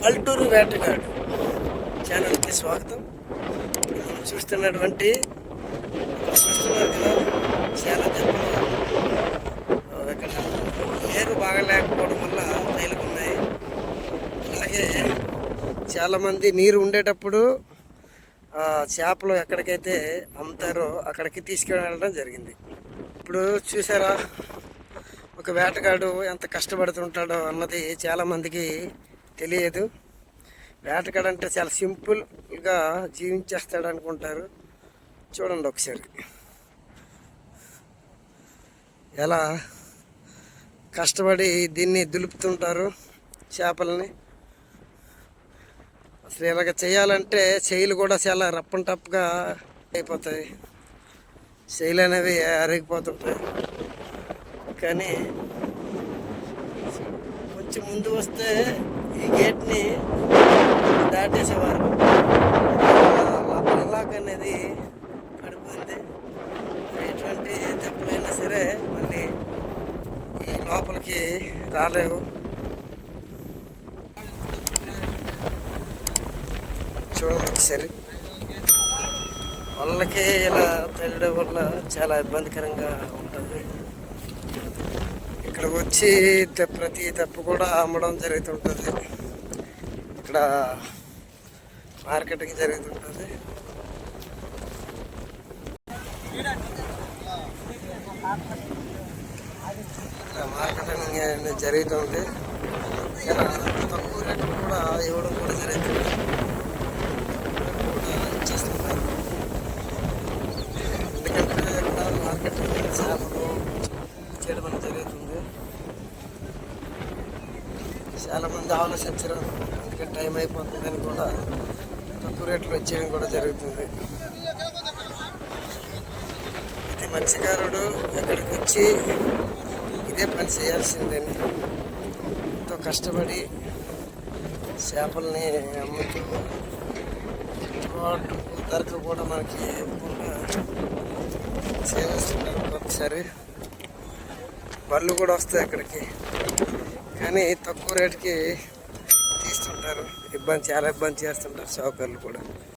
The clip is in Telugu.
పల్లెటూరు వేటగాడు ఛానల్కి స్వాగతం. చూస్తున్నారు కదా, చాలా దెబ్బలు ఇక్కడ ఏరు బాగా లేకపోవడం వల్ల రైలుకు ఉన్నాయి. అలాగే చాలామంది నీరు ఉండేటప్పుడు చేపలు ఎక్కడికైతే అమ్ముతారో అక్కడికి తీసుకెళ్ళడం జరిగింది. ఇప్పుడు చూసారా, ఒక వేటగాడు ఎంత కష్టపడుతుంటాడో అన్నది చాలామందికి తెలియదు. వేటగాడు అంటే చాలా సింపుల్గా జీవించేస్తాడు అనుకుంటారు. చూడండి ఒకసారి ఎలా కష్టపడి దీన్ని దులుపుతుంటారు చేపలని. అసలు ఇలాగ చేయాలంటే చెయ్యిలు కూడా చాలా రప్పన్ టప్గా అయిపోతాయి, చెయ్యిలు అనేవి అరిగిపోతుంటాయి. కానీ కొంచెం ముందు వస్తే ఈ గేట్ని దాటేసేవారు. లాక్ అనేది పడిపోయింది. ఎటువంటి దెబ్బలైనా సరే మళ్ళీ ఈ లోపలికి రాలేవు. చూడండి ఒకసారి, వాళ్ళకి ఇలా తగ్గడం వల్ల చాలా ఇబ్బందికరంగా ఉంటుంది. ఇక్కడ వచ్చి ప్రతి తప్పు కూడా అమ్మడం జరుగుతుంటుంది. ఇక్కడ మార్కెటింగ్ జరుగుతుంటుంది. మార్కెటింగ్ జరుగుతుంది. తక్కువ రేట్లు కూడా ఇవ్వడం కూడా జరుగుతుంది. ఇచ్చేస్తున్నారు. ఎందుకంటే ఇక్కడ మార్కెటింగ్ చేపలు చేయడం అనేది జరుగుతుంది. చాలామంది ఆలోచించరు, అందుకే టైం అయిపోతుందని కూడా తక్కువ రేట్లు వచ్చేయడం కూడా జరుగుతుంది. ఇది మత్స్యకారుడు ఎక్కడికి వచ్చి ఇదే పని చేయాల్సిందని ఎంతో కష్టపడి చేపల్ని అమ్ముతూ ధరకు కూడా మనకి చేస్తుంటారు. ఒకసారి బళ్ళు కూడా వస్తాయి అక్కడికి, కానీ తక్కువ రేటుకి తీస్తుంటారు. చాలా ఇబ్బంది చేస్తుంటారు షాపర్లు కూడా.